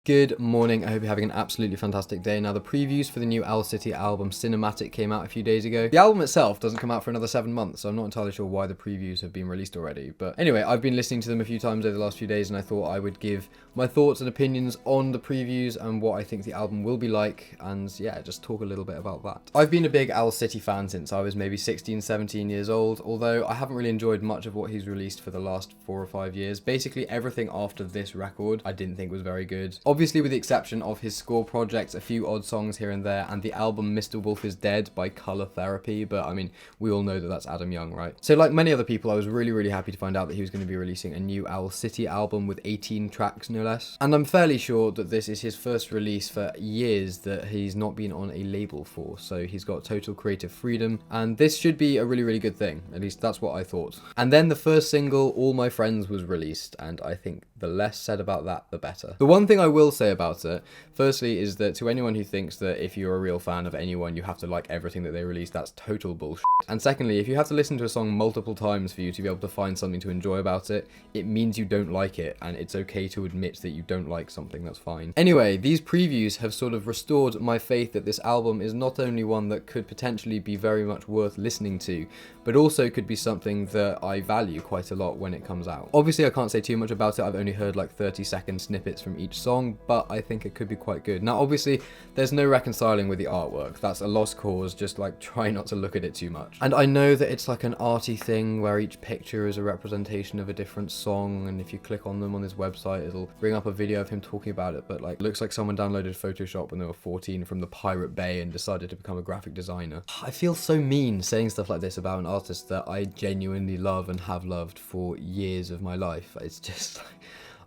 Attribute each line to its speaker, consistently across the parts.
Speaker 1: Good morning, I hope you're having an absolutely fantastic day. Now, the previews for the new Owl City album, Cinematic, came out a few days ago. The album itself doesn't come out for another 7 months, so I'm not entirely sure why the previews have been released already. But anyway, I've been listening to them a few times over the last few days, and I thought I would give my thoughts and opinions on the previews and what I think the album will be like, and yeah, just talk a little bit about that. I've been a big Owl City fan since I was maybe 16, 17 years old, although I haven't really enjoyed much of what he's released for the last 4 or 5 years. Basically, everything after this record I didn't think was very good. Obviously, with the exception of his score projects, a few odd songs here and there, and the album Mr. Wolf is Dead by Colour Therapy, but I mean, we all know that that's Adam Young, right? So like many other people, I was really happy to find out that he was going to be releasing a new Owl City album with 18 tracks, no less. And I'm fairly sure that this is his first release for years that he's not been on a label for, so he's got total creative freedom, and this should be a really good thing. At least that's what I thought. And then the first single, All My Friends, was released, and I think the less said about that, the better. The one thing I will say about it, firstly, is that to anyone who thinks that if you're a real fan of anyone, you have to like everything that they release, that's total bullshit. And secondly, if you have to listen to a song multiple times for you to be able to find something to enjoy about it, it means you don't like it, and it's okay to admit that you don't like something, that's fine. Anyway, these previews have sort of restored my faith that this album is not only one that could potentially be very much worth listening to, but also could be something that I value quite a lot when it comes out. Obviously, I can't say too much about it, I've only heard like 30-second snippets from each song, but I think it could be quite good. Now, obviously, there's no reconciling with the artwork. That's a lost cause, just like try not to look at it too much. And I know that it's like an arty thing where each picture is a representation of a different song, and if you click on them on his website, it'll bring up a video of him talking about it, but like, it looks like someone downloaded Photoshop when they were 14 from the Pirate Bay and decided to become a graphic designer. I feel so mean saying stuff like this about an artist that I genuinely love and have loved for years of my life. It's just,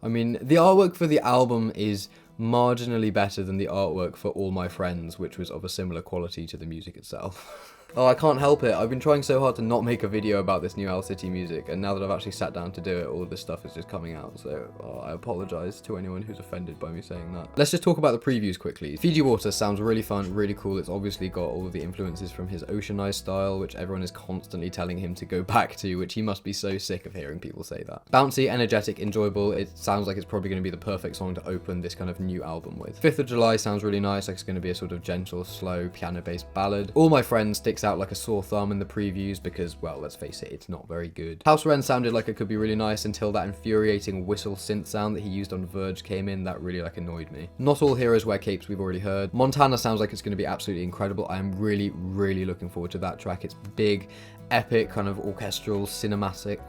Speaker 1: I mean, the artwork for the album is marginally better than the artwork for All My Friends, which was of a similar quality to the music itself. Oh, I can't help it. I've been trying so hard to not make a video about this new Owl City music, and now that I've actually sat down to do it, all of this stuff is just coming out, so I apologise to anyone who's offended by me saying that. Let's just talk about the previews quickly. Fiji Water sounds really fun, really cool. It's obviously got all of the influences from his Oceanized style, which everyone is constantly telling him to go back to, which he must be so sick of hearing people say that. Bouncy, energetic, enjoyable. It sounds like it's probably going to be the perfect song to open this kind of new album with. 5th of July sounds really nice, like it's going to be a sort of gentle, slow, piano-based ballad. All My Friends sticks out like a sore thumb in the previews because, well, let's face it, it's not very good. House Wren sounded like it could be really nice until that infuriating whistle synth sound that he used on Verge came in. That really like annoyed me. Not All Heroes Wear Capes we've already heard. Montana sounds like it's going to be absolutely incredible. I am really looking forward to that track. It's big, epic, kind of orchestral, cinematic.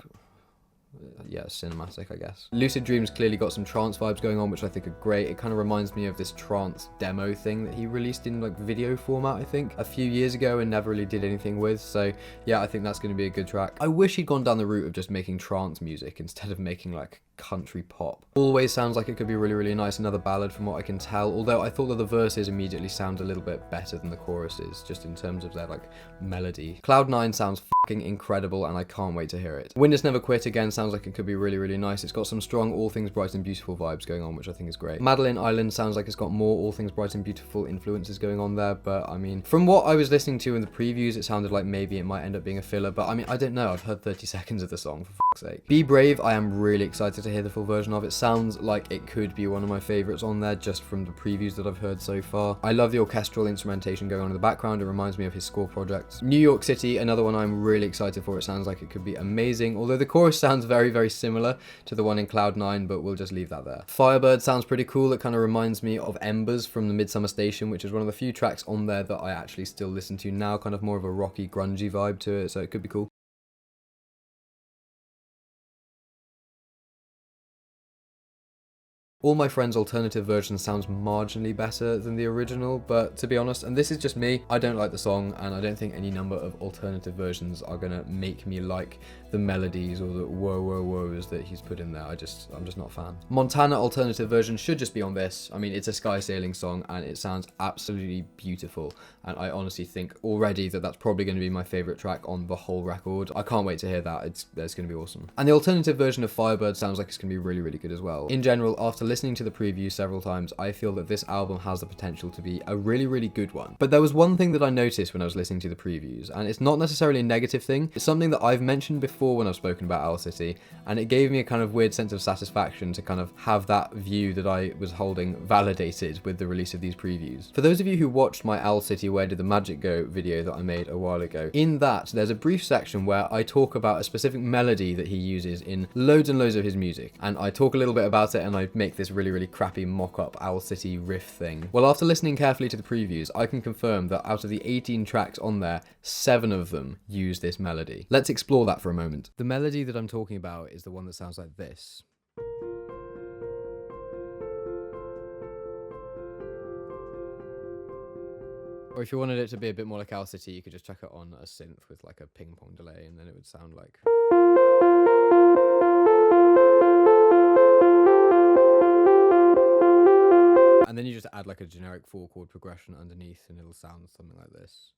Speaker 1: Yeah, cinematic, I guess. Lucid Dreams clearly got some trance vibes going on, which I think are great. It kind of reminds me of this trance demo thing that he released in like video format, I think, a few years ago and never really did anything with. So yeah, I think that's going to be a good track. I wish he'd gone down the route of just making trance music instead of making like country pop. Always sounds like it could be really nice, another ballad from what I can tell, although I thought that the verses immediately sound a little bit better than the choruses, just in terms of their like melody. Cloud 9 sounds fucking incredible, and I can't wait to hear it. Witness Never Quit again sounds like it could be really nice. It's got some strong All Things Bright and Beautiful vibes going on, which I think is great. Madeline Island sounds like it's got more All Things Bright and Beautiful influences going on there, but I mean, from what I was listening to in the previews, it sounded like maybe it might end up being a filler, but I mean, I don't know. I've heard 30 seconds of the song, for fuck's sake. Be Brave, I am really excited to hear the full version of. It sounds like it could be one of my favourites on there just from the previews that I've heard so far. I love the orchestral instrumentation going on in the background. It reminds me of his score projects. New York City, another one I'm really excited for. It sounds like it could be amazing, although the chorus sounds very similar to the one in Cloud 9, but we'll just leave that there. Firebird sounds pretty cool. It kind of reminds me of Embers from the Midsummer Station, which is one of the few tracks on there that I actually still listen to now, kind of more of a rocky, grungy vibe to it, so it could be cool. All My Friends' alternative version sounds marginally better than the original, but to be honest, and this is just me, I don't like the song, and I don't think any number of alternative versions are gonna make me like the melodies or the whoa-whoa-whoas that he's put in there. I'm just not a fan. Montana alternative version should just be on this. I mean, it's a Sky Sailing song, and it sounds absolutely beautiful, and I honestly think already that that's probably going to be my favourite track on the whole record. I can't wait to hear that. It's going to be awesome. And the alternative version of Firebird sounds like it's going to be really good as well. In general, after listening to the preview several times, I feel that this album has the potential to be a really, really good one. But there was one thing that I noticed when I was listening to the previews, and it's not necessarily a negative thing. It's something that I've mentioned before when I've spoken about Owl City, and it gave me a kind of weird sense of satisfaction to kind of have that view that I was holding validated with the release of these previews. For those of you who watched my Owl City Where Did the Magic Go video that I made a while ago, in that there's a brief section where I talk about a specific melody that he uses in loads and loads of his music, and I talk a little bit about it and I make this really, really crappy mock-up Owl City riff thing. Well, after listening carefully to the previews, I can confirm that out of the 18 tracks on there, 7 of them use this melody. Let's explore that for a moment. The melody that I'm talking about is the one that sounds like this. Or if you wanted it to be a bit more like Owl City, you could just chuck it on a synth with like a ping pong delay, and then it would sound like... And then you just add like a generic 4-chord progression underneath, and it'll sound something like this.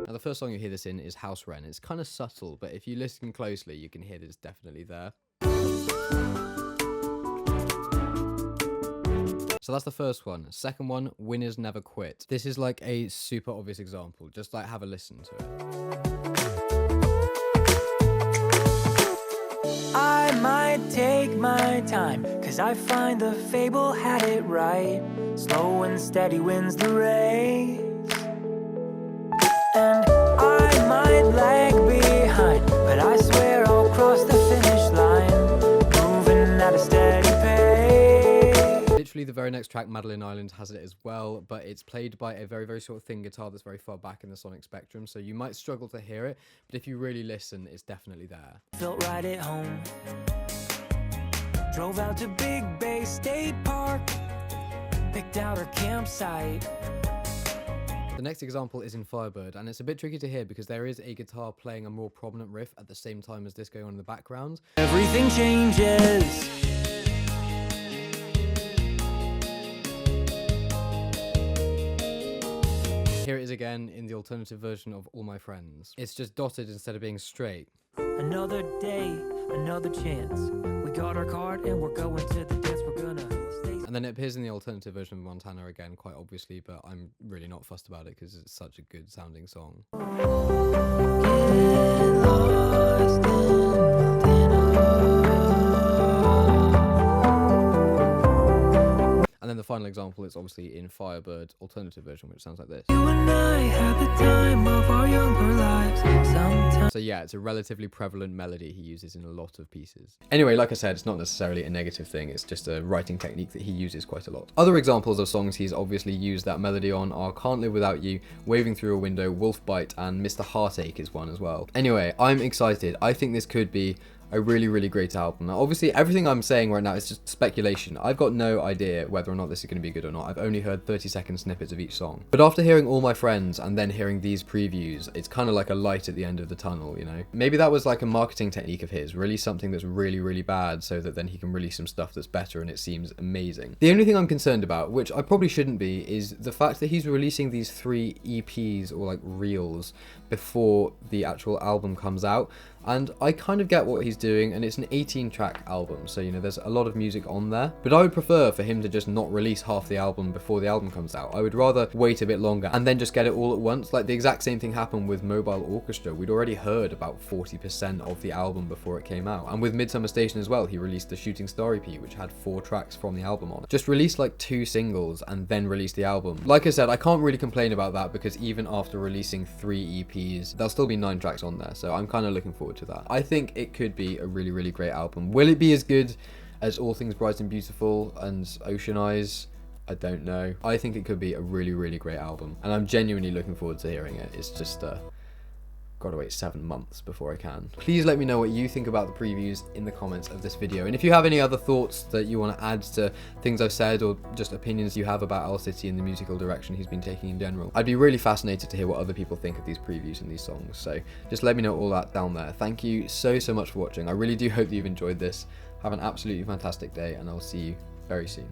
Speaker 1: Now, the first song you hear this in is House Wren. It's kind of subtle, but if you listen closely, you can hear that it's definitely there. So that's the first one. Second one, Winners Never Quit. This is like a super obvious example. Just like have a listen to it.
Speaker 2: I might take my time, 'cause I find the fable had it right. Slow and steady wins the race. And I might lag behind, but I swear I'll cross the finish line, moving at a steady pace.
Speaker 1: Literally the very next track, Madeline Island, has it as well, but it's played by a very, very sort of thin guitar that's very far back in the sonic spectrum, so you might struggle to hear it, but if you really listen, it's definitely there.
Speaker 2: Felt right at home. Drove out to Big Bay State Park, picked out our campsite.
Speaker 1: The next example is in Firebird, and it's a bit tricky to hear because there is a guitar playing a more prominent riff at the same time as this going on in the background.
Speaker 2: Everything changes.
Speaker 1: Here it is again in the alternative version of All My Friends. It's just dotted instead of being straight.
Speaker 2: Another day, another chance. We got our card and we're going to the dance. We're gonna stay.
Speaker 1: And then it appears in the alternative version of Montana again, quite obviously, but I'm really not fussed about it because it's such a good sounding song.
Speaker 2: Get lost in
Speaker 1: And then the final example is obviously in Firebird alternative version, which sounds like this.
Speaker 2: You and I had the time of our younger lives. Sometimes.
Speaker 1: So yeah, it's a relatively prevalent melody he uses in a lot of pieces. Anyway, like I said, it's not necessarily a negative thing, it's just a writing technique that he uses quite a lot. Other examples of songs he's obviously used that melody on are Can't Live Without You, Waving Through a Window, Wolf Bite, and Mr. Heartache is one as well. Anyway, I'm excited. I think this could be a really, really great album. Now, obviously, everything I'm saying right now is just speculation. I've got no idea whether or not this is going to be good or not. I've only heard 30-second snippets of each song. But after hearing All My Friends and then hearing these previews, it's kind of like a light at the end of the tunnel, you know? Maybe that was like a marketing technique of his, release something that's really, really bad so that then he can release some stuff that's better and it seems amazing. The only thing I'm concerned about, which I probably shouldn't be, is the fact that he's releasing these 3 EPs or like reels before the actual album comes out. And I kind of get what he's doing, and it's an 18-track album, so, you know, there's a lot of music on there. But I would prefer for him to just not release half the album before the album comes out. I would rather wait a bit longer and then just get it all at once. Like, the exact same thing happened with Mobile Orchestra. We'd already heard about 40% of the album before it came out. And with Midsummer Station as well, he released the Shooting Star EP, which had 4 tracks from the album on it. Just release like 2 singles and then release the album. Like I said, I can't really complain about that because even after releasing 3 EPs, there'll still be 9 tracks on there. So I'm kind of looking forward to that. I think it could be a really, really great album. Will it be as good as All Things Bright and Beautiful and Ocean Eyes? I don't know. I think it could be a really, really great album, and I'm genuinely looking forward to hearing it. It's just gotta wait 7 months before I can. Please let me know what you think about the previews in the comments of this video, and if you have any other thoughts that you want to add to things I've said or just opinions you have about Owl City and the musical direction he's been taking in general, I'd be really fascinated to hear what other people think of these previews and these songs, so just let me know all that down there. Thank you so much for watching. I really do hope that you've enjoyed this. Have an absolutely fantastic day, and I'll see you very soon.